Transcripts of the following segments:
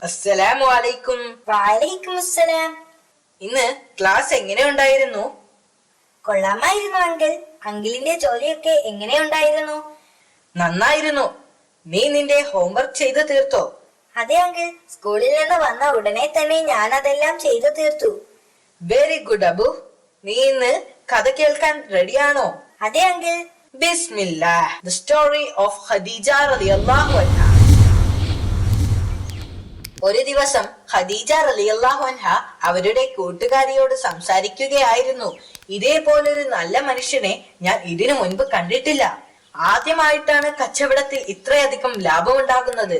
അസ്സലാമു അലൈക്കും. വഅലൈക്കും അസ്സലാം. ഇന്ന് ക്ലാസ് എങ്ങനെ ഉണ്ടായിരുന്നു? കൊള്ളാമായിരുന്നു അങ്കിൾ. അങ്കിളിന്റെ ജോലിയൊക്കെ എങ്ങനെയുണ്ടായിരുന്നു? നന്നായിരുന്നു. നീ നിന്റെ ഹോംവർക്ക് ചെയ്തു തീർത്തോ? അതെ അങ്കിൾ, സ്കൂളിൽ നിന്ന് വന്ന ഉടനെ തന്നെ ഞാൻ അതെല്ലാം ചെയ്തു തീർത്തു. Very good Abu. നീ ഇന്ന് കഥ കേൾക്കാൻ റെഡിയാണോ? അതെ അങ്കിൾ. ബിസ്മില്ലാഹ്. ദി സ്റ്റോറി ഓഫ് ഖദീജ റളിയല്ലാഹു അൻഹ. ഒരു ദിവസം ഖദീജ റളിയല്ലാഹു അൻഹ അവരുടെ കൂട്ടുകാരിയോട് സംസാരിക്കുകയായിരുന്നു. ഇതേപോലൊരു നല്ല മനുഷ്യനെ ഞാൻ ഇതിനു മുൻപ് കണ്ടിട്ടില്ല. ആദ്യമായിട്ടാണ് കച്ചവടത്തിൽ ഇത്രയധികം ലാഭമുണ്ടാകുന്നത്.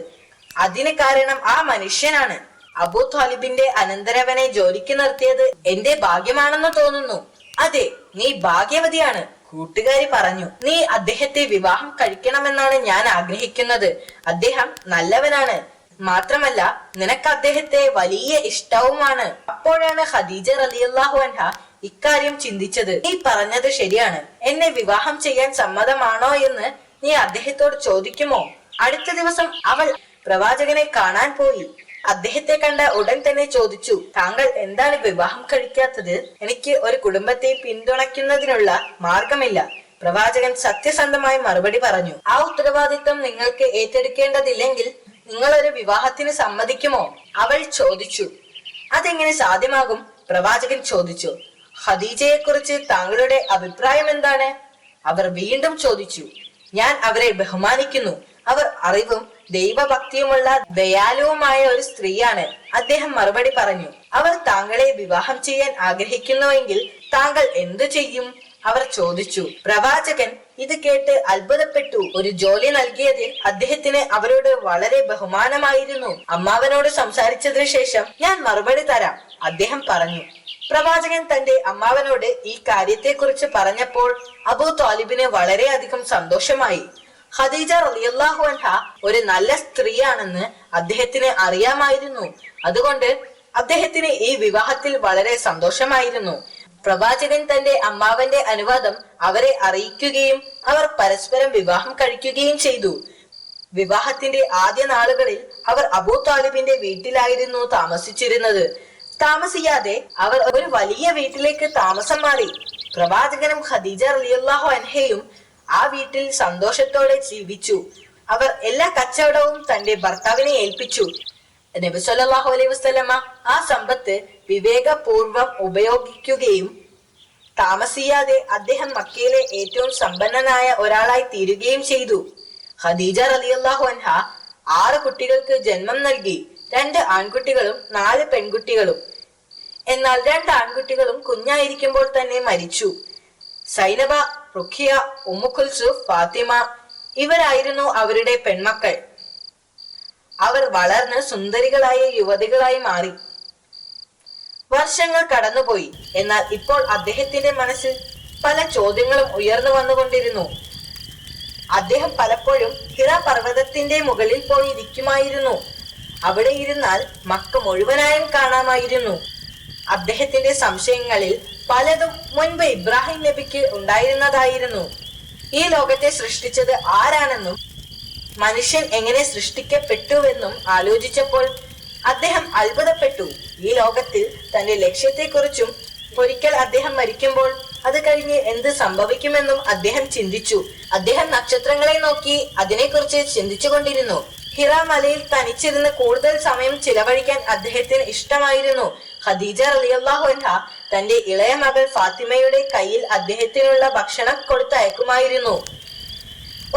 അതിന് കാരണം ആ മനുഷ്യനാണ്. അബൂ ത്വാലിബിന്റെ അനന്തരവനെ ജോലിക്ക് നിർത്തിയത് എന്റെ ഭാഗ്യമാണെന്ന് തോന്നുന്നു. അതെ, നീ ഭാഗ്യവതിയാണ്, കൂട്ടുകാരി പറഞ്ഞു. നീ അദ്ദേഹത്തെ വിവാഹം കഴിക്കണമെന്നാണ് ഞാൻ ആഗ്രഹിക്കുന്നത്. അദ്ദേഹം നല്ലവനാണ്. മാത്രമല്ല നിനക്ക് അദ്ദേഹത്തെ വലിയ ഇഷ്ടവുമാണ്. അപ്പോഴാണ് ഖദീജ റളിയല്ലാഹു അൻഹ ഇക്കാര്യം ചിന്തിച്ചത്. നീ പറഞ്ഞത് ശരിയാണ്. എന്നെ വിവാഹം ചെയ്യാൻ സമ്മതമാണോ എന്ന് നീ അദ്ദേഹത്തോട് ചോദിക്കുമോ? അടുത്ത ദിവസം അവൾ പ്രവാചകനെ കാണാൻ പോയി. അദ്ദേഹത്തെ കണ്ട ഉടൻ തന്നെ ചോദിച്ചു, താങ്കൾ എന്താണ് വിവാഹം കഴിക്കാത്തത്? എനിക്ക് ഒരു കുടുംബത്തെ പിന്തുണയ്ക്കുന്നതിനുള്ള മാർഗമില്ല. പ്രവാചകൻ സത്യസന്ധമായി മറുപടി പറഞ്ഞു, ആ ഉത്തരവാദിത്വം നിങ്ങൾക്ക് ഏറ്റെടുക്കേണ്ടതില്ലെങ്കിൽ നിങ്ങൾ ഒരു വിവാഹത്തിന് സമ്മതിക്കുമോ? അവൾ ചോദിച്ചു. അതെങ്ങനെ സാധ്യമാകും? പ്രവാചകൻ ചോദിച്ചു. ഖദീജയെ കുറിച്ച് താങ്കളുടെ അഭിപ്രായം എന്താണ്? അവർ വീണ്ടും ചോദിച്ചു. ഞാൻ അവരെ ബഹുമാനിക്കുന്നു. അവർ അറിവും ദൈവഭക്തിയുമുള്ള ദയാലുവുമായ ഒരു സ്ത്രീയാണ്. അദ്ദേഹം മറുപടി പറഞ്ഞു. അവർ താങ്കളെ വിവാഹം ചെയ്യാൻ ആഗ്രഹിക്കുന്നുവെങ്കിൽ താങ്കൾ എന്തു ചെയ്യും? അവർ ചോദിച്ചു. പ്രവാചകൻ ഇത് കേട്ട് അത്ഭുതപ്പെട്ടു. ഒരു ജോലി നൽകിയതിൽ അദ്ദേഹത്തിന് അവരോട് വളരെ ബഹുമാനമായിരുന്നു. അമ്മാവനോട് സംസാരിച്ചതിനു ശേഷം ഞാൻ മറുപടി തരാം, അദ്ദേഹം പറഞ്ഞു. പ്രവാചകൻ തന്റെ അമ്മാവനോട് ഈ കാര്യത്തെക്കുറിച്ച് പറഞ്ഞപ്പോൾ അബൂ ത്വാലിബിന് വളരെയധികം സന്തോഷമായി. ഖദീജ റളിയല്ലാഹു അൻഹ ഒരു നല്ല സ്ത്രീയാണെന്ന് അദ്ദേഹത്തിന് അറിയാമായിരുന്നു. അതുകൊണ്ട് അദ്ദേഹത്തിന് ഈ വിവാഹത്തിൽ വളരെ സന്തോഷമായിരുന്നു. പ്രവാചകൻ തന്റെ അമ്മാവന്റെ അനുവാദം അവരെ അറിയിക്കുകയും അവർ പരസ്പരം വിവാഹം കഴിക്കുകയും ചെയ്തു. വിവാഹത്തിന്റെ ആദ്യ നാളുകളിൽ അവർ അബൂ ത്വാലിബിന്റെ വീട്ടിലായിരുന്നു താമസിച്ചിരുന്നത്. താമസിയാതെ അവർ ഒരു വലിയ വീട്ടിലേക്ക് താമസം മാറി. പ്രവാചകനും ഖദീജ റളിയല്ലാഹു അൻഹയും ആ വീട്ടിൽ സന്തോഷത്തോടെ ജീവിച്ചു. അവർ എല്ലാ കച്ചവടവും തന്റെ ഭർത്താവിനെ ഏൽപ്പിച്ചു. നബി സല്ലല്ലാഹു അലൈഹി വസല്ലമ ആ സമ്പത്ത് വിവേകപൂർവം ഉപയോഗിക്കുകയും താമസിയാതെ അദ്ദേഹം മക്കയിലെ ഏറ്റവും സമ്പന്നനായ ഒരാളായി തീരുകയും ചെയ്തു. ഖദീജ റളിയല്ലാഹു അൻഹ 6 കുട്ടികൾക്ക് ജന്മം നൽകി. 2 ആൺകുട്ടികളും 4 പെൺകുട്ടികളും. എന്നാൽ 2 ആൺകുട്ടികളും കുഞ്ഞായിരിക്കുമ്പോൾ തന്നെ മരിച്ചു. സൈനബ, റുഖിയ, ഉമ്മു കുൽസും, ഫാത്തിമ ഇവരായിരുന്നു അവരുടെ പെൺമക്കൾ. അവർ വളർന്ന് സുന്ദരികളായ യുവതികളായി മാറി. വർഷങ്ങൾ കടന്നുപോയി. എന്നാൽ ഇപ്പോൾ അദ്ദേഹത്തിന്റെ മനസ്സിൽ പല ചോദ്യങ്ങളും ഉയർന്നു വന്നുകൊണ്ടിരുന്നു. അദ്ദേഹം പലപ്പോഴും ഹിറ പർവ്വതത്തിന്റെ മുകളിൽ പോയി ഇരിക്കുമായിരുന്നു. അവിടെ ഇരുന്നാൽ മക്ക മുഴുവനായും കാണാമായിരുന്നു. അദ്ദേഹത്തിന്റെ സംശയങ്ങളിൽ പലതും മുൻപ് ഇബ്രാഹിം നബിക്ക് ഉണ്ടായിരുന്നതായിരുന്നു. ഈ ലോകത്തെ സൃഷ്ടിച്ചത് ആരാണെന്നും മനുഷ്യൻ എങ്ങനെ സൃഷ്ടിക്കപ്പെട്ടുവെന്നും ആലോചിച്ചപ്പോൾ അദ്ദേഹം അത്ഭുതപ്പെട്ടു. ഈ ലോകത്തിൽ തന്റെ ലക്ഷ്യത്തെക്കുറിച്ചും ഒരിക്കൽ അദ്ദേഹം മരിക്കുമ്പോൾ അത് കഴിഞ്ഞ് എന്ത് സംഭവിക്കുമെന്നും അദ്ദേഹം ചിന്തിച്ചു. അദ്ദേഹം നക്ഷത്രങ്ങളെ നോക്കി അതിനെക്കുറിച്ച് ചിന്തിച്ചു കൊണ്ടിരുന്നു. ഹിറ മലയിൽ തനിച്ചിരുന്ന് കൂടുതൽ സമയം ചിലവഴിക്കാൻ അദ്ദേഹത്തിന് ഇഷ്ടമായിരുന്നു. ഖദീജ റളിയല്ലാഹു അൻഹ തന്റെ ഇളയ മകൾ ഫാത്തിമയുടെ കയ്യിൽ അദ്ദേഹത്തിനുള്ള ഭക്ഷണം കൊടുത്തയക്കുമായിരുന്നു.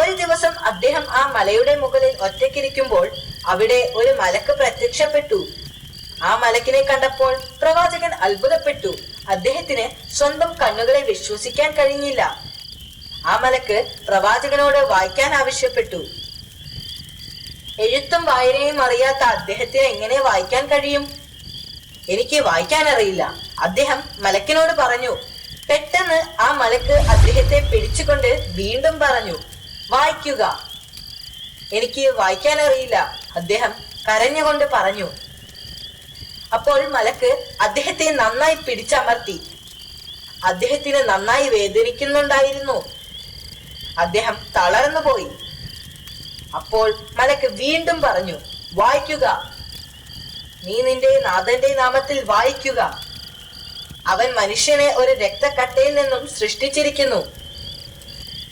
ഒരു ദിവസം അദ്ദേഹം ആ മലയുടെ മുകളിൽ ഒറ്റയ്ക്കിരിക്കുമ്പോൾ അവിടെ ഒരു മലക്ക് പ്രത്യക്ഷപ്പെട്ടു. ആ മലക്കിനെ കണ്ടപ്പോൾ പ്രവാചകൻ അത്ഭുതപ്പെട്ടു. അദ്ദേഹത്തിന് സ്വന്തം കണ്ണുകളെ വിശ്വസിക്കാൻ കഴിഞ്ഞില്ല. ആ മലക്ക് പ്രവാചകനോട് വായിക്കാൻ ആവശ്യപ്പെട്ടു. എഴുത്തും വായനയും അറിയാത്ത അദ്ദേഹത്തിന് എങ്ങനെ വായിക്കാൻ കഴിയും? എനിക്ക് വായിക്കാൻ അറിയില്ല, അദ്ദേഹം മലക്കിനോട് പറഞ്ഞു. പെട്ടെന്ന് ആ മലക്ക് അദ്ദേഹത്തെ പിടിച്ചുകൊണ്ട് വീണ്ടും പറഞ്ഞു, വായിക്കുക. എനിക്ക് വായിക്കാൻ അറിയില്ല, അദ്ദേഹം കരഞ്ഞുകൊണ്ട് പറഞ്ഞു. അപ്പോൾ മലക്ക് അദ്ദേഹത്തെ നന്നായി പിടിച്ചമർത്തി. അദ്ദേഹത്തിന് നന്നായി വേദനിക്കുന്നുണ്ടായിരുന്നു. അദ്ദേഹം തളർന്നു പോയി. അപ്പോൾ മലക്ക് വീണ്ടും പറഞ്ഞു, വായിക്കുക, നീ നിന്റെ നാഥന്റെ നാമത്തിൽ വായിക്കുക. അവൻ മനുഷ്യനെ ഒരു രക്തക്കട്ടയിൽ നിന്നും സൃഷ്ടിച്ചിരിക്കുന്നു.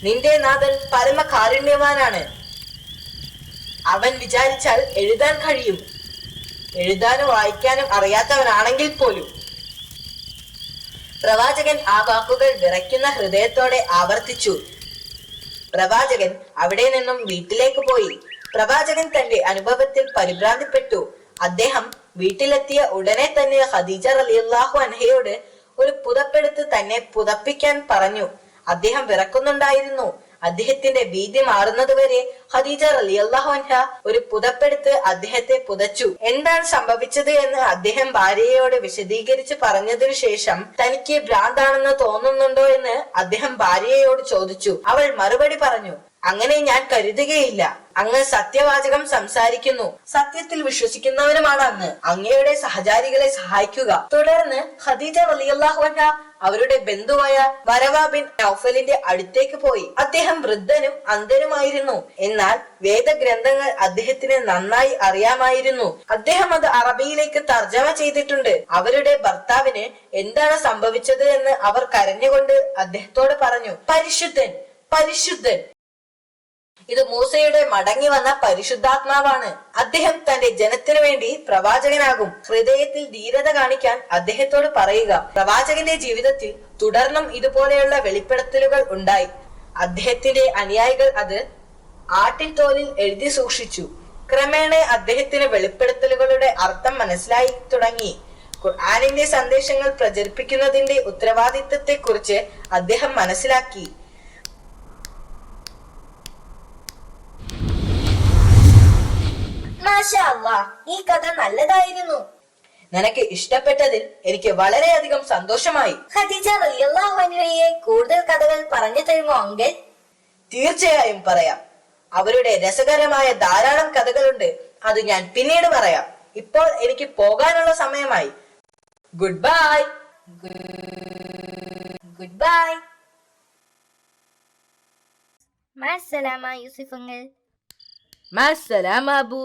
നിന്റെ നാഥൻ പരമകാരുണ്യവാനാണ്. അവൻ വിചാരിച്ചാൽ എഴുതാൻ കഴിയും, എഴുതാനും വായിക്കാനും അറിയാത്തവനാണെങ്കിൽ പോലും. പ്രവാചകൻ ആ വാക്കുകൾ വിറയ്ക്കുന്ന ഹൃദയത്തോടെ ആവർത്തിച്ചു. പ്രവാചകൻ അവിടെ നിന്നും വീട്ടിലേക്ക് പോയി. പ്രവാചകൻ തന്റെ അനുഭവത്തിൽ പരിഭ്രാന്തിപ്പെട്ടു. അദ്ദേഹം വീട്ടിലെത്തിയ ഉടനെ തന്നെ ഖദീജ റളിയല്ലാഹു അൻഹയോട് ഒരു പുതപ്പെടുത്ത് തന്നെ പുതപ്പിക്കാൻ പറഞ്ഞു. അദ്ദേഹം വിറക്കുന്നുണ്ടായിരുന്നു. അദ്ദേഹത്തിന്റെ ഭീതി മാറുന്നതുവരെ ഖദീജ റളിയല്ലാഹു അൻഹ ഒരു പുതപ്പെടുത്ത് അദ്ദേഹത്തെ പുതച്ചു. എന്താണ് സംഭവിച്ചത് എന്ന് അദ്ദേഹം ഭാര്യയോട് വിശദീകരിച്ച് പറഞ്ഞതിനു ശേഷം തനിക്ക് ഭ്രാന്താണെന്ന് തോന്നുന്നുണ്ടോ എന്ന് അദ്ദേഹം ഭാര്യയോട് ചോദിച്ചു. അവൾ മറുപടി പറഞ്ഞു, അങ്ങനെ ഞാൻ കരുതുകയില്ല. അങ്ങ് സത്യവാചകം സംസാരിക്കുന്നു, സത്യത്തിൽ വിശ്വസിക്കുന്നവനുമാണ് അങ്ങ്. അങ്ങയുടെ സഹചാരികളെ സഹായിക്കുക. തുടർന്ന് ഖദീജ റളിയല്ലാഹു അൻഹ അവരുടെ ബന്ധുവായ വരവ ബിൻ നൗഫലിന്റെ അടുത്തേക്ക് പോയി. അദ്ദേഹം വൃദ്ധനും അന്ധനുമായിരുന്നു. എന്നാൽ വേദഗ്രന്ഥങ്ങൾ അദ്ദേഹത്തിന് നന്നായി അറിയാമായിരുന്നു. അദ്ദേഹം അത് അറബിയിലേക്ക് തർജ്ജമ ചെയ്തിട്ടുണ്ട്. അവരുടെ ഭർത്താവിന് എന്താണ് സംഭവിച്ചത് എന്ന് അവർ കരഞ്ഞുകൊണ്ട് അദ്ദേഹത്തോട് പറഞ്ഞു, പരിശുദ്ധൻ, പരിശുദ്ധൻ. ഇത് മൂസയുടെ മടങ്ങി വന്ന പരിശുദ്ധാത്മാവാണ്. അദ്ദേഹം തന്റെ ജനത്തിനു വേണ്ടി പ്രവാചകനാകും. ഹൃദയത്തിൽ ധീരത കാണിക്കാൻ അദ്ദേഹത്തോട് പറയുക. പ്രവാചകന്റെ ജീവിതത്തിൽ തുടർന്നും ഇതുപോലെയുള്ള വെളിപ്പെടുത്തലുകൾ ഉണ്ടായി. അദ്ദേഹത്തിന്റെ അനുയായികൾ അത് ആട്ടിൻ തോലിൽ എഴുതി സൂക്ഷിച്ചു. ക്രമേണ അദ്ദേഹത്തിന് വെളിപ്പെടുത്തലുകളുടെ അർത്ഥം മനസ്സിലായി തുടങ്ങി. ഖുർആനിന്റെ സന്ദേശങ്ങൾ പ്രചരിപ്പിക്കുന്നതിന്റെ ഉത്തരവാദിത്തത്തെ കുറിച്ച് അദ്ദേഹം മനസ്സിലാക്കി. മാഷാ അല്ലാഹ്, ഈ കഥ നല്ലതായിരുന്നു. നിനക്ക് ഇഷ്ടപ്പെട്ടതിൽ എനിക്ക് വളരെയധികം സന്തോഷമായി. ഖദീജ റളിയല്ലാഹു അൻഹയെ കൂടുതൽ കഥകൾ പറഞ്ഞു തരുമോ അങ്കിൾ? തീർച്ചയായും പറയാം. അവരുടെ രസകരമായ ധാരാളം കഥകളുണ്ട്. അത് ഞാൻ പിന്നീട് പറയാം. ഇപ്പോൾ എനിക്ക് പോകാനുള്ള സമയമായി. Goodbye. Goodbye. മഅസ്സലാമ യൂസുഫ് അങ്കിൾ. മഅസ്സലാമ അബു.